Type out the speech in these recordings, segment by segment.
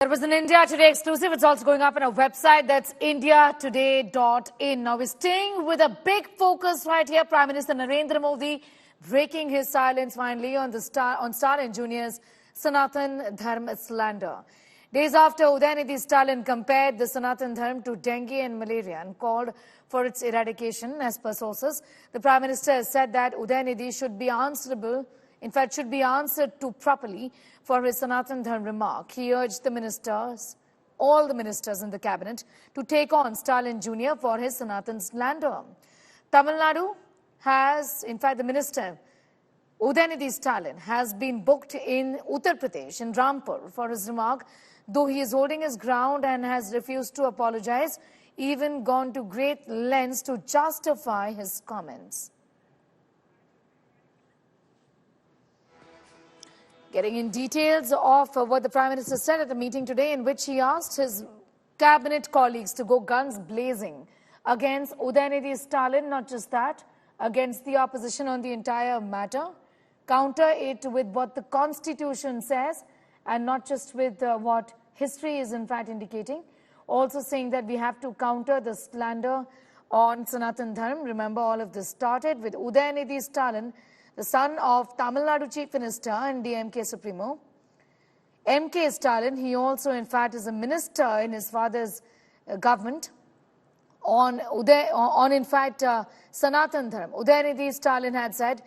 There was an India Today exclusive. It's also going up on our website. That's indiatoday.in. Now we're staying with a big focus right here. Prime Minister Narendra Modi breaking his silence finally on Stalin Jr.'s Sanatana Dharma slander. Days after Udhayanidhi Stalin compared the Sanatana Dharma to dengue and malaria and called for its eradication, as per sources, the Prime Minister has said that Udhayanidhi should be answerable. In fact, should be answered to properly for his Sanatana Dharma remark. He urged the ministers, all the ministers in the cabinet, to take on Stalin Jr. for his Sanatana slander. Tamil Nadu has, in fact, the minister, Udhayanidhi Stalin, has been booked in Uttar Pradesh, in Rampur, for his remark, though he is holding his ground and has refused to apologize, even gone to great lengths to justify his comments. Getting in details of what the Prime Minister said at the meeting today, in which he asked his cabinet colleagues to go guns blazing against Udhayanidhi Stalin, not just that, against the opposition on the entire matter, counter it with what the Constitution says and not just with what history is in fact indicating, also saying that we have to counter the slander on Sanatana Dharma. Remember, all of this started with Udhayanidhi Stalin, the son of Tamil Nadu Chief Minister and DMK Supremo. M.K. Stalin, he also in fact is a minister in his father's government on in fact Sanatana Dharma. Udhayanidhi Stalin had said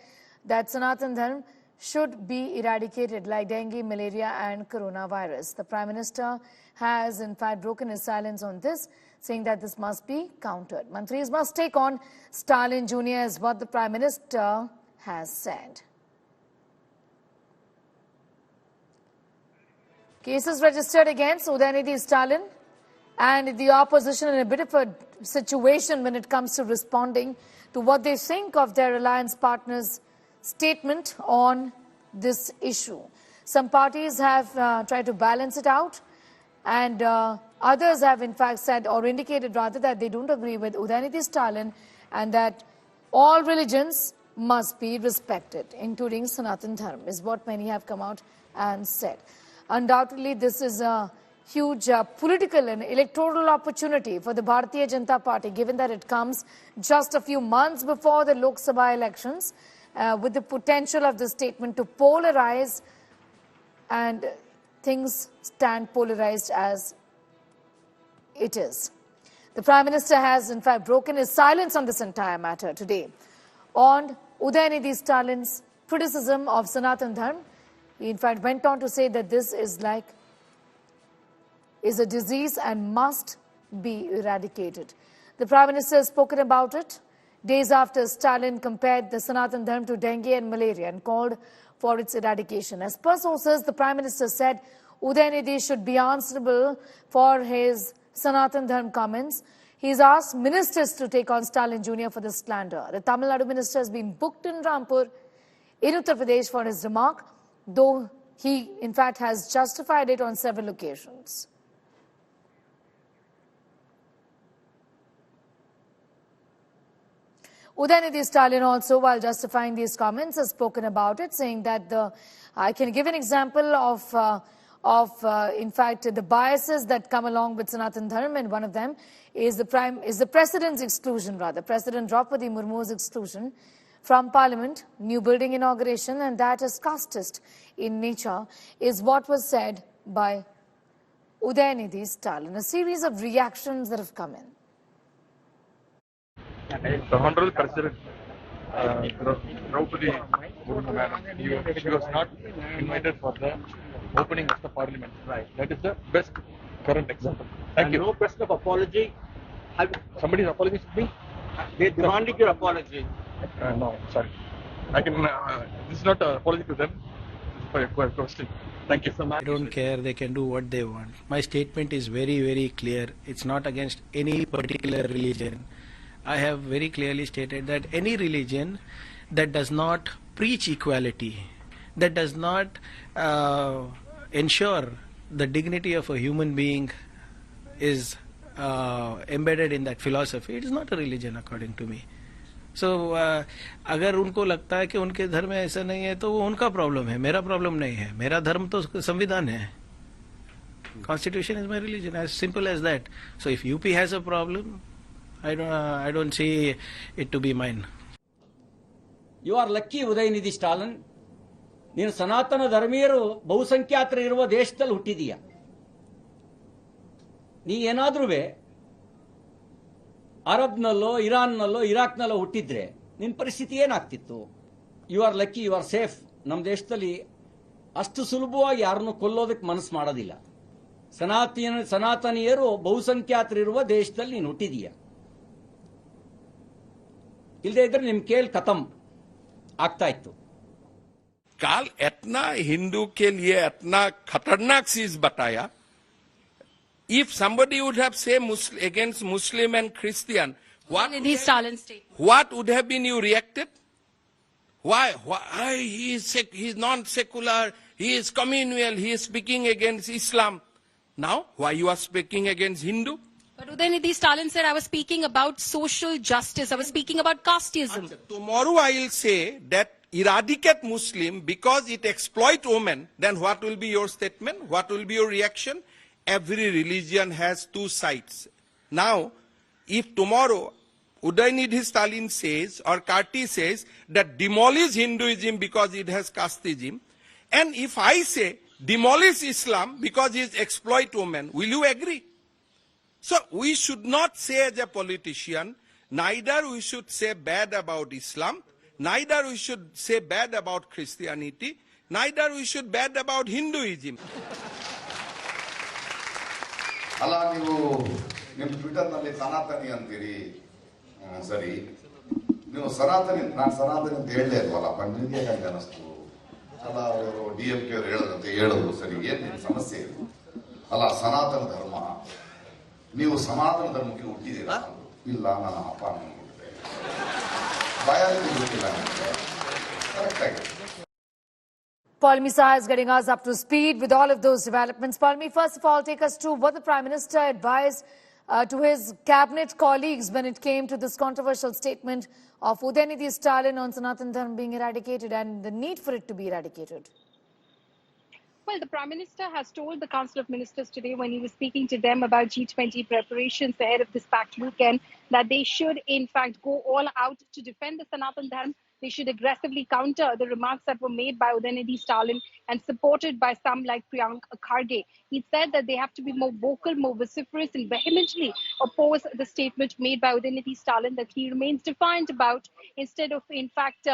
that Sanatana Dharma should be eradicated like dengue, malaria and coronavirus. The Prime Minister has in fact broken his silence on this, saying that this must be countered. Mantris must take on Stalin Jr. is what the Prime Minister has said. Cases registered against Udhayanidhi Stalin and the opposition in a bit of a situation when it comes to responding to what they think of their alliance partners' statement on this issue. Some parties have tried to balance it out, and others have in fact said or indicated rather that they don't agree with Udhayanidhi Stalin and that all religions must be respected, including Sanatana Dharma, is what many have come out and said. Undoubtedly, this is a huge political and electoral opportunity for the Bharatiya Janata Party, given that it comes just a few months before the Lok Sabha elections, with the potential of the statement to polarize, and things stand polarized as it is. The Prime Minister has in fact broken his silence on this entire matter today. On Udhayanidhi Stalin's criticism of Sanatana Dharma, he in fact went on to say that this is a disease and must be eradicated. The Prime Minister has spoken about it days after Stalin compared the Sanatana Dharma to dengue and malaria and called for its eradication. As per sources, the Prime Minister said Udhayanidhi should be answerable for his Sanatana Dharma comments. He's asked ministers to take on Stalin Jr. for this slander. The Tamil Nadu minister has been booked in Rampur in Uttar Pradesh for his remark, though he in fact has justified it on several occasions. Udhayanidhi Stalin also, while justifying these comments, has spoken about it, saying that I can give an example of in fact the biases that come along with Sanatana Dharma, and one of them is the President's exclusion, President Draupadi Murmu's exclusion from Parliament, new building inauguration, and that is casteist in nature, is what was said by Udhayanidhi Stalin. A series of reactions that have come in. The Honorable President Draupadi Murmu, madam, she was not invited for the opening of the Parliament. Right. That is the best current example. Thank you. No question of apology. Somebody's apologized to me? They demanded your apology. No, sorry. I can. This is not an apology to them. This is for a question. Thank you. I don't care. They can do what they want. My statement is very, very clear. It's not against any particular religion. I have very clearly stated that any religion that does not preach equality, that does not ensure the dignity of a human being is embedded in that philosophy, it is not a religion according to me. So अगर उनको लगता है कि उनके धर्म में ऐसा नहीं है तो वो उनका प्रॉब्लम है, मेरा प्रॉब्लम नहीं है. मेरा धर्म तो संविधान है. Constitution is my religion, as simple as that. So if UP has a problem, I don't see it to be mine. You are lucky, Udhayanidhi Stalin. ನೀನು ಸನಾತನ ಧರ್ಮೀಯರು ಬಹುಸಂಖ್ಯಾತರು ಇರುವ ದೇಶದಲ್ಲಿ ಹುಟ್ಟಿದೀಯ. ನೀ ಏನಾದ್ರೂ ಅರಬ್ನಲ್ಲೋ ಇರಾನ್ನಲ್ಲೋ ಇರಾಕ್ನಲ್ಲೋ ಹುಟ್ಟಿದ್ರೆ ನಿನ್ನ ಪರಿಸ್ಥಿತಿ ಏನಾಗ್ತಿತ್ತು? You are lucky, you are safe. ನಮ್ಮ ದೇಶದಲ್ಲಿ ಅಷ್ಟು ಸುಲಭವಾಗಿ ಯಾರನ್ನು ಕೊಲ್ಲೋದಕ್ಕೆ ಮನಸ್ಸು ಮಾಡೋದಿಲ್ಲ. ಸನಾತನೀಯರು ಬಹುಸಂಖ್ಯಾತರಿರುವ ದೇಶದಲ್ಲಿ ನೀನು ಹುಟ್ಟಿದೀಯ. ಇಲ್ಲದೆ ಇದ್ರೆ ನಿಮ್ ಕೇಲ್ ಖತಮ್ ಆಗ್ತಾ ಇತ್ತು. काल इतना हिंदू के लिए इतना खतरनाक चीज बताया. If somebody would have said against Muslim and Christian, what would have been you reacted? Why he is non-secular, he is communal, he is speaking against Islam. Now, why you are speaking against Hindu? But Udhayanidhi Stalin said, I was speaking about social justice, I was speaking about casteism. Tomorrow I will say that eradicate Muslim because it exploit women, then what will be your statement? What will be your reaction? Every religion has two sides. Now, if tomorrow Udhayanidhi Stalin says or Karti says that demolish Hinduism because it has casteism, and if I say demolish Islam because it exploit women, will you agree? So we should not say as a politician, neither we should say bad about Islam, neither we should say bad about Christianity, neither we should bad about Hinduism. ಅಲ್ಲ, ನೀವು ನಿಮ್ಮ ಟ್ವಿಟರ್ನಲ್ಲಿ ಸನಾತನಿ ಅಂತೀರಿ, ಸರಿ. ನೀವು ಸನಾತನಿ, ನಾನು ಸನಾತನಿ ಅಂತ ಹೇಳಲೇ ಇಲ್ವಲ್ಲ, ನಿಮಗೆ ಹೇಗೆ ಅನಿಸ್ತು? ಅಲ್ಲ, ಅವರು DMK ಅವರು ಹೇಳದಂತೆ ಹೇಳಿದ್ರು, ಸರಿ. ಏನ್ ನಿಮ್ ಸಮಸ್ಯೆ ಇದು? ಅಲ್ಲ, ಸನಾತನ ಧರ್ಮ, ನೀವು ಸನಾತನ ಧರ್ಮಕ್ಕೆ ಹುಟ್ಟಿದ್ದೀರಾ? ಇಲ್ಲ, ನನ್ನ ಅಪ್ಪ ಅಮ್ಮ ಹುಟ್ಟಿದೆ, ಬಯಾಲಜಿ ಗೊತ್ತಿಲ್ಲ ನನಗೆ ಕರೆಕ್ಟ್ ಆಗಿ. Palmi Saha is getting us up to speed with all of those developments. Palmi, first of all, take us through what the Prime Minister advised to his cabinet colleagues when it came to this controversial statement of Udhayanidhi Stalin on Sanatana Dharma being eradicated and the need for it to be eradicated. Well, the Prime Minister has told the Council of Ministers today when he was speaking to them about G20 preparations ahead of this packed weekend that they should, in fact, go all out to defend the Sanatana Dharma. They should aggressively counter the remarks that were made by Udhayanidhi Stalin and supported by some like Priyank Kharge. He said that they have to be more vocal, more vociferous and vehemently oppose the statement made by Udhayanidhi Stalin that he remains defiant about, instead of, in fact,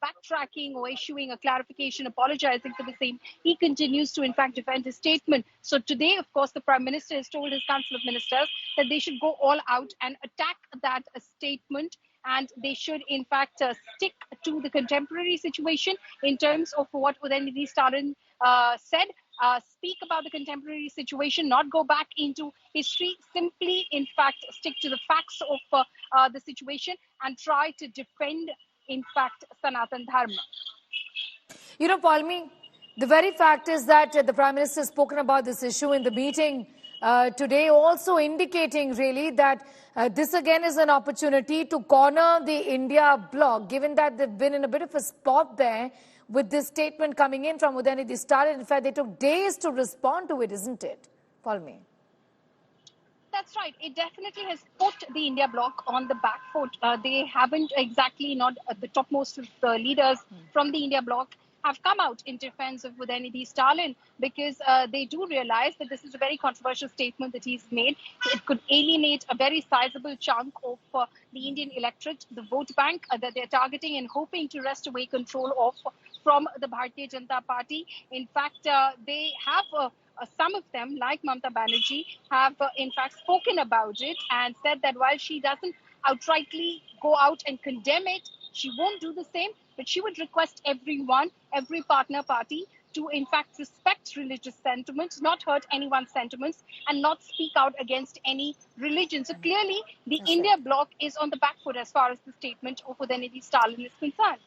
backtracking or issuing a clarification, apologizing for the same. He continues to, in fact, defend his statement. So today, of course, the Prime Minister has told his Council of Ministers that they should go all out and attack that statement, and they should, in fact, stick to the contemporary situation in terms of what Udhayanidhi Stalin said. Speak about the contemporary situation, not go back into history, simply, in fact, stick to the facts of the situation and try to defend, in fact, Sanatana Dharma. You know, Palmi, the very fact is that the Prime Minister has spoken about this issue in the meeting today, also indicating really that this again is an opportunity to corner the India bloc, given that they've been in a bit of a spot there with this statement coming in from Udhayanidhi Stalin. In fact, they took days to respond to it, isn't it, Palmi? That's right. It definitely has put the India bloc on the back foot. They haven't exactly, not the topmost of the leaders from the India bloc have come out in defense of Udhayanidhi Stalin, because they do realize that this is a very controversial statement that he's made. It could alienate a very sizable chunk of the Indian electorate, the vote bank that they're targeting and hoping to wrest away control of from the Bharatiya Janata Party. In fact, they have some of them, like Mamata Banerjee, have in fact spoken about it and said that while she doesn't outrightly go out and condemn it, she won't do the same, but she would request everyone, every partner party, to in fact respect religious sentiments, not hurt anyone's sentiments, and not speak out against any religion. So clearly, the India bloc is on the back foot as far as the statement of Udhayanidhi Stalin is concerned.